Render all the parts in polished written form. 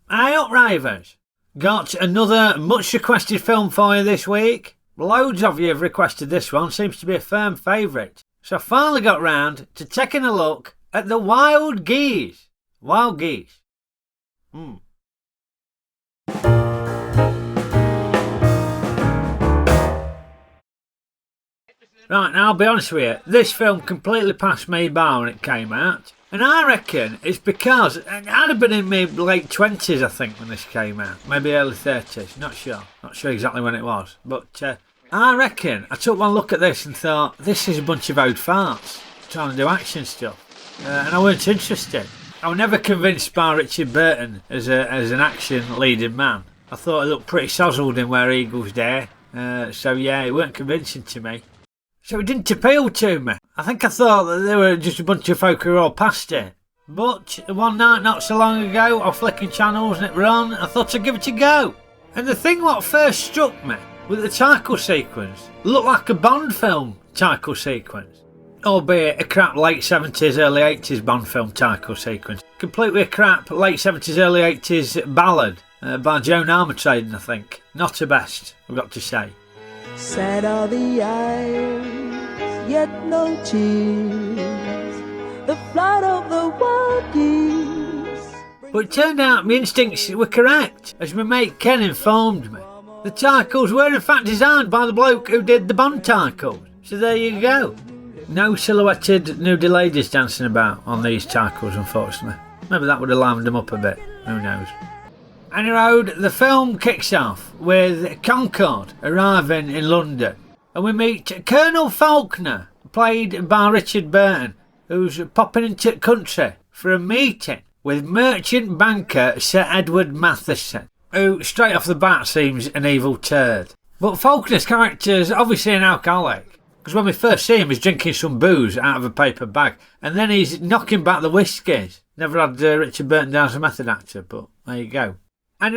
Hey up, Rayvers. Got another much requested film for you this week. Loads of you have requested this one, seems to be a firm favourite. So I finally got round to taking a look at the Wild Geese. Wild Geese. Right, now I'll be honest with you, this film completely passed me by when it came out. And I reckon it's because I'd have been in my late 20s, I think, when this came out. Maybe early 30s, not sure. Not sure exactly when it was. But I reckon I took one look at this and thought, this is a bunch of old farts trying to do action stuff. And I weren't interested. I was never convinced by Richard Burton as an action leading man. I thought he looked pretty sozzled in Where Eagles Dare. So yeah, it weren't convincing to me. So it didn't appeal to me. I think I thought that they were just a bunch of folk who were all past it. But one night not so long ago, I was flicking channels and it were on, I thought I'd give it a go. And the thing what first struck me was the title sequence. It looked like a Bond film title sequence. Albeit a crap late 70s, early 80s Bond film title sequence. Completely a crap late 70s, early 80s ballad by Joan Armatrading, I think. Not the best, I've got to say. Sad are the eyes, yet no tears. The flight of the wild geese. But it turned out my instincts were correct, as my mate Ken informed me. The titles were in fact designed by the bloke who did the Bond titles. So there you go. No silhouetted nudie ladies dancing about on these titles, unfortunately. Maybe that would have livened them up a bit, who knows. Anyway, the film kicks off with Concorde arriving in London, and we meet Colonel Faulkner, played by Richard Burton, who's popping into the country for a meeting with merchant banker Sir Edward Matheson, who straight off the bat seems an evil turd. But Faulkner's character's obviously an alcoholic, because when we first see him he's drinking some booze out of a paper bag, and then he's knocking back the whiskies. Never had Richard Burton down as a method actor, but there you go. And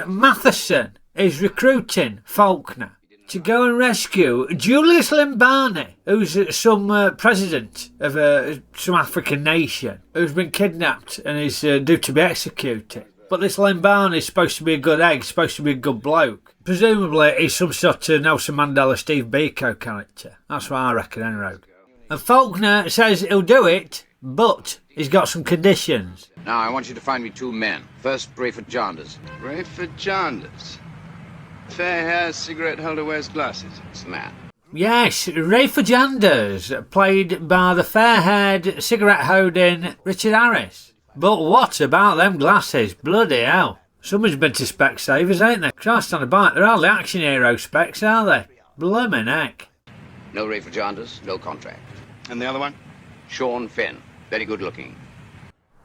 Matheson is recruiting Faulkner to go and rescue Julius Limbani, who's some president of some African nation who's been kidnapped and is due to be executed. But this Limbani is supposed to be a good egg, supposed to be a good bloke. Presumably he's some sort of Nelson Mandela, Steve Biko character. That's what I reckon, anyway. And Faulkner says he'll do it, but he's got some conditions. Now, I want you to find me two men. First, Rayford Janders. Rayford Janders? Fair hair, cigarette holder, wears glasses. It's the man. Yes, Rayford Janders, played by the fair-haired, cigarette-holding Richard Harris. But what about them glasses? Bloody hell. Someone's been to Specsavers, ain't they? Christ on a bike, they're hardly action hero specs, are they? Bloomin' heck. No Rayford Janders, no contract. And the other one? Sean Finn. Very good looking.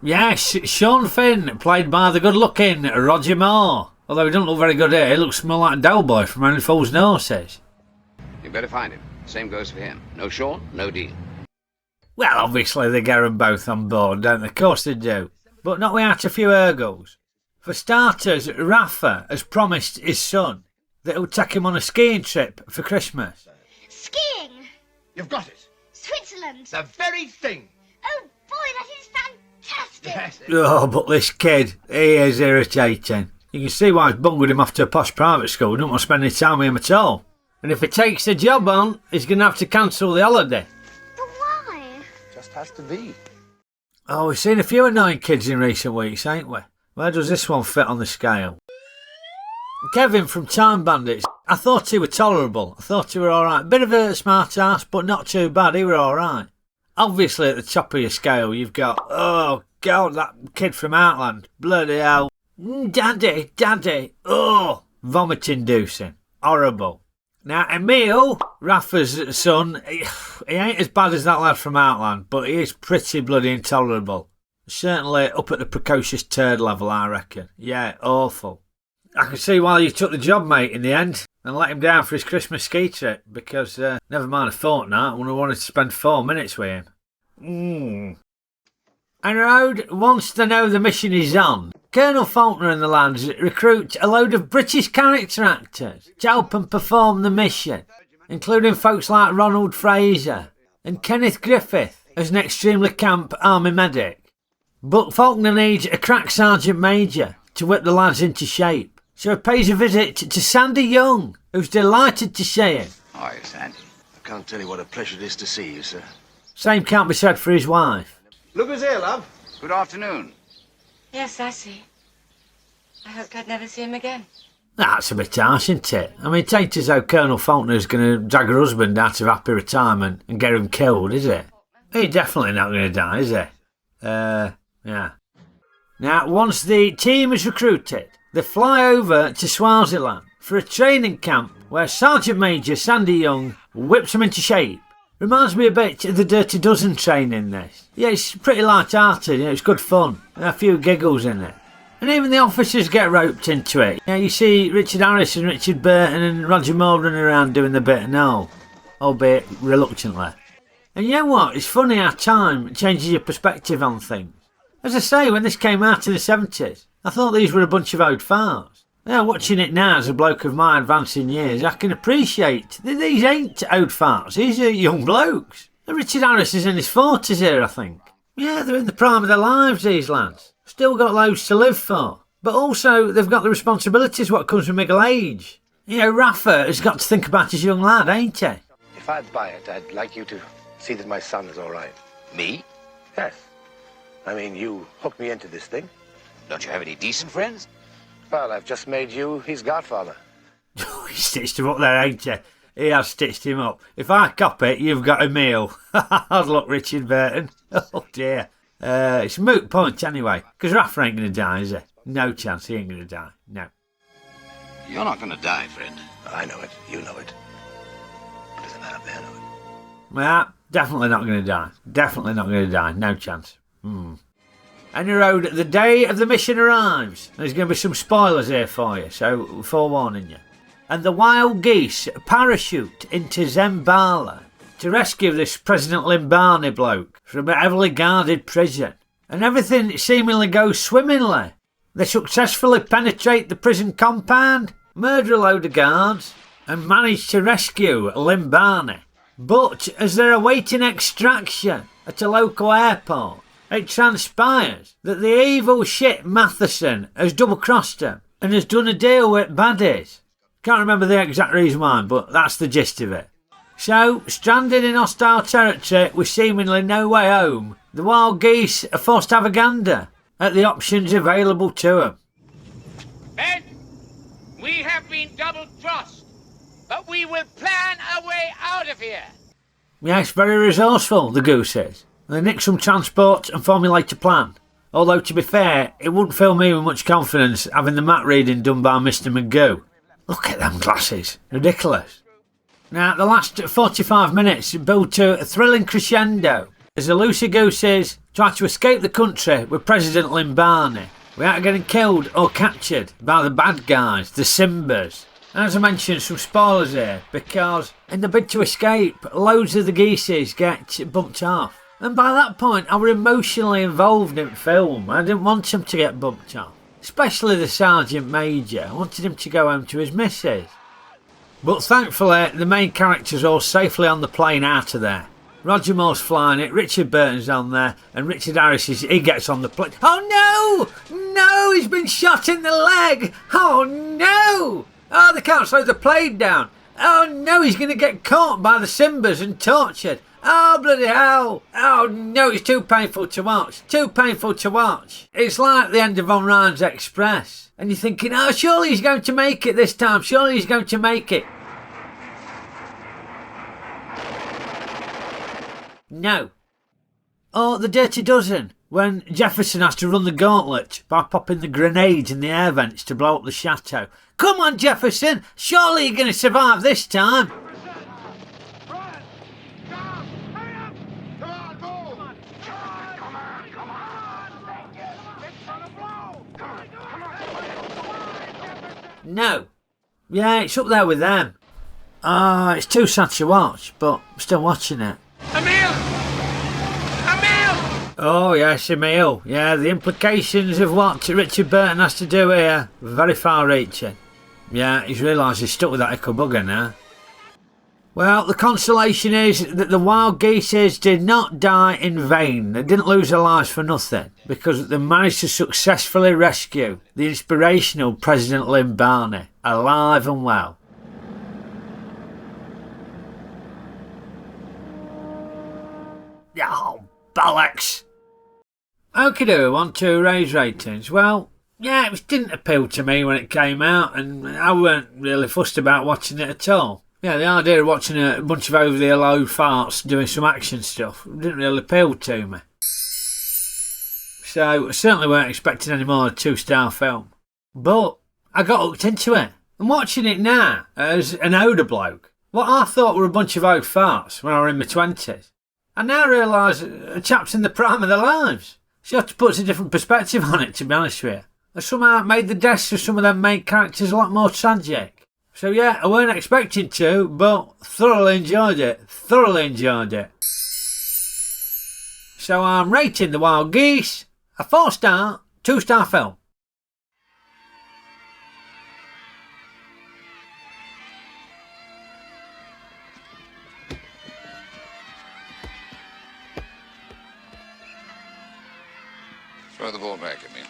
Yes, Sean Finn, played by the good-looking Roger Moore. Although he doesn't look very good here, he looks more like a Doughboy from Only Fools Know says. You better find him. Same goes for him. No Sean, no deal. Well, obviously they get them both on board, don't they? Of course they do. But not without a few hurdles. For starters, Rafa has promised his son that he'll take him on a skiing trip for Christmas. Skiing! You've got it. Switzerland! The very thing. Oh boy, that is fantastic! Yes. Oh, but this kid, he is irritating. You can see why he's bungled him off to a posh private school. Don't want to spend any time with him at all. And if he takes the job on, he's going to have to cancel the holiday. But why? Just has to be. Oh, we've seen a few annoying kids in recent weeks, ain't we? Where does this one fit on the scale? Kevin from Time Bandits. I thought he were tolerable. I thought he were alright. Bit of a smart ass, but not too bad. He were alright. Obviously, at the top of your scale, you've got, oh, God, that kid from Outland. Bloody hell. Daddy. Oh, vomit-inducing. Horrible. Now, Emil, Rafa's son, he ain't as bad as that lad from Outland, but he is pretty bloody intolerable. Certainly up at the precocious turd level, I reckon. Yeah, awful. I can see why you took the job, mate, in the end, and let him down for his Christmas ski trip, because, never mind a fortnight, I would have wanted to spend 4 minutes with him. And road, once they know the mission is on, Colonel Faulkner and the lads recruit a load of British character actors to help them perform the mission, including folks like Ronald Fraser and Kenneth Griffith as an extremely camp army medic. But Faulkner needs a crack sergeant major to to whip the lads into shape. So he pays a visit to Sandy Young, who's delighted to see him. Hi, Sandy. I can't tell you what a pleasure it is to see you, sir. Same can't be said for his wife. Look who's here, love. Good afternoon. Yes, I see. I hoped I'd never see him again. That's a bit harsh, isn't it? I mean, it ain't as though Colonel Faulkner's going to drag her husband out of happy retirement and get him killed, is it? He's definitely not going to die, is he? Yeah. Now, once the team is recruited, they fly over to Swaziland for a training camp where Sergeant Major Sandy Young whips them into shape. Reminds me a bit of the Dirty Dozen training, this. Yeah, it's pretty light-hearted, it's good fun. There are a few giggles in it. And even the officers get roped into it. Yeah, you see Richard Harris and Richard Burton and Roger Moore running around doing the bit and all, albeit reluctantly. And you know what? It's funny how time changes your perspective on things. As I say, when this came out in the 70s, I thought these were a bunch of old farts. Yeah, watching it now as a bloke of my advancing years, I can appreciate that these ain't old farts, these are young blokes. And Richard Harris is in his 40s here, I think. Yeah, they're in the prime of their lives, these lads. Still got loads to live for. But also, they've got the responsibilities what comes with middle age. You know, Rafa has got to think about his young lad, ain't he? If I'd buy it, I'd like you to see that my son is all right. Me? Yes. I mean, you hooked me into this thing. Don't you have any decent friends? Well, I've just made you his godfather. He stitched him up there, ain't he? He has stitched him up. If I cop it, you've got a meal. How's luck, Richard Burton? Oh, dear. It's a moot point anyway, because Rafa ain't going to die, is he? No chance he ain't going to die. No. You're not going to die, friend. I know it. You know it. What does it matter if they know it? Well, definitely not going to die. Definitely not going to die. No chance. Any road, the day of the mission arrives. There's going to be some spoilers here for you, so forewarning you. And the Wild Geese parachute into Zembala to rescue this President Limbani bloke from a heavily guarded prison. And everything seemingly goes swimmingly. They successfully penetrate the prison compound, murder a load of guards, and manage to rescue Limbani. But as they're awaiting extraction at a local airport, it transpires that the evil shit Matheson has double-crossed them and has done a deal with baddies. Can't remember the exact reason why, but that's the gist of it. So, stranded in hostile territory with seemingly no way home, the Wild Geese are forced to have a gander at the options available to them. Men, we have been double-crossed, but we will plan a way out of here. Yes, very resourceful, the Goose is. They nick some transport and formulate a plan. Although, to be fair, it wouldn't fill me with much confidence having the map reading done by Mr. Magoo. Look at them glasses. Ridiculous. Now, the last 45 minutes build to a thrilling crescendo as the loosey-gooses try to escape the country with President Limbani without getting killed or captured by the bad guys, the Simbas. And as I mentioned, some spoilers here, because in the bid to escape, loads of the geeses get bumped off. And by that point, I were emotionally involved in film. I didn't want him to get bumped off. Especially the Sergeant Major. I wanted him to go home to his missus. But thankfully, the main character's all safely on the plane out of there. Roger Moore's flying it, Richard Burton's on there, and Richard Harris, he gets on the plane. Oh no! No, he's been shot in the leg! Oh no! Oh, they can't slow the plane down. Oh no, he's going to get caught by the Simbas and tortured. Oh, bloody hell. Oh no, it's too painful to watch. Too painful to watch. It's like the end of Von Ryan's Express. And you're thinking, oh, surely he's going to make it this time. Surely he's going to make it. No. Or The Dirty Dozen, when Jefferson has to run the gauntlet by popping the grenades in the air vents to blow up the chateau. Come on, Jefferson. Surely you're going to survive this time. No. Yeah, it's up there with them. It's too sad to watch, but I'm still watching it. Emil! Oh, yes, Emil. Yeah, the implications of what Richard Burton has to do here, very far-reaching. Yeah, he's realised he's stuck with that ickle bugger now. Well, the consolation is that the wild geese did not die in vain. They didn't lose their lives for nothing, because they managed to successfully rescue the inspirational President Lynn Barney, alive and well. Oh, bollocks! Okeydoo, on to Ray's ratings. Well, yeah, it didn't appeal to me when it came out, and I weren't really fussed about watching it at all. Yeah, the idea of watching a bunch of over-the-low farts doing some action stuff didn't really appeal to me. So I certainly weren't expecting any more of a 2-star film. But I got hooked into it. I'm watching it now as an older bloke. What I thought were a bunch of old farts when I were in my 20s. I now realise a chap's in the prime of their lives. So it puts a different perspective on it, to be honest with you. I somehow made the deaths of some of them main characters a lot more tragic. So yeah, I weren't expecting to, but thoroughly enjoyed it. So I'm rating The Wild Geese a 4-star, 2-star film. Throw the ball back at me.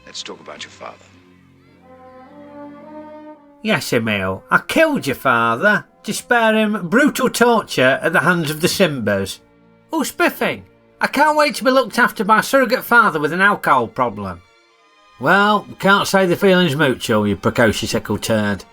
Let's talk about your father. Yes, Emil, I killed your father to spare him brutal torture at the hands of the Simbas. Oh, spiffing! I can't wait to be looked after by a surrogate father with an alcohol problem. Well, can't say the feeling's mutual, you precocious ickle turd.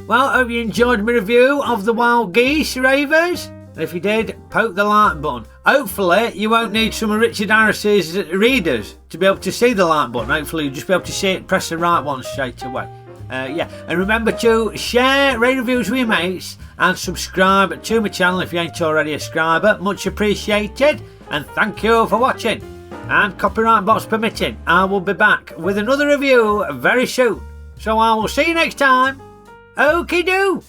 Well, hope you enjoyed my review of The Wild Geese, Rayvers. And if you did, poke the like button. Hopefully, you won't need some of Richard Harris's readers to be able to see the like button. Hopefully, you'll just be able to see it, press the right one straight away. Yeah, and remember to share, rate reviews with your mates, and subscribe to my channel if you ain't already a subscriber. Much appreciated, and thank you for watching. And copyright box permitting, I will be back with another review very soon. So I will see you next time. Okeydoo!